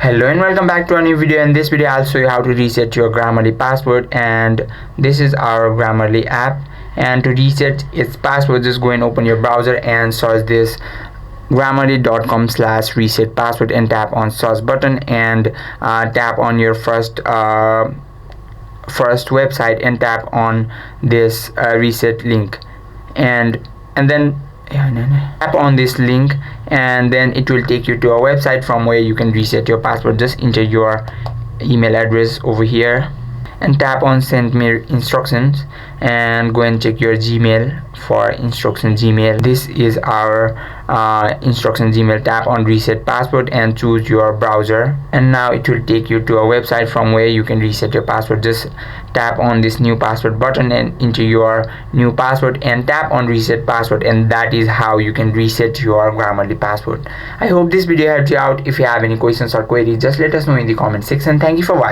Hello and welcome back to a new video. In this video I'll show you how to reset your Grammarly password, and this is our Grammarly app. And to reset its password, just go and open your browser and search this grammarly.com/reset password and tap on search button and tap on your first website and tap on this reset link and then tap on this link, and then it will take you to a website from where you can reset your password. Just enter your email address over here and tap on send me instructions and go and check your Gmail for instruction Gmail. This is our instruction Gmail. Tap on reset password and choose your browser, and now it will take you to a website from where you can reset your password. Just tap on this new password button and enter your new password and tap on reset password, and that is how you can reset your Grammarly password. I hope this video helped you out. If you have any questions or queries, just let us know in the comment section. Thank you for watching.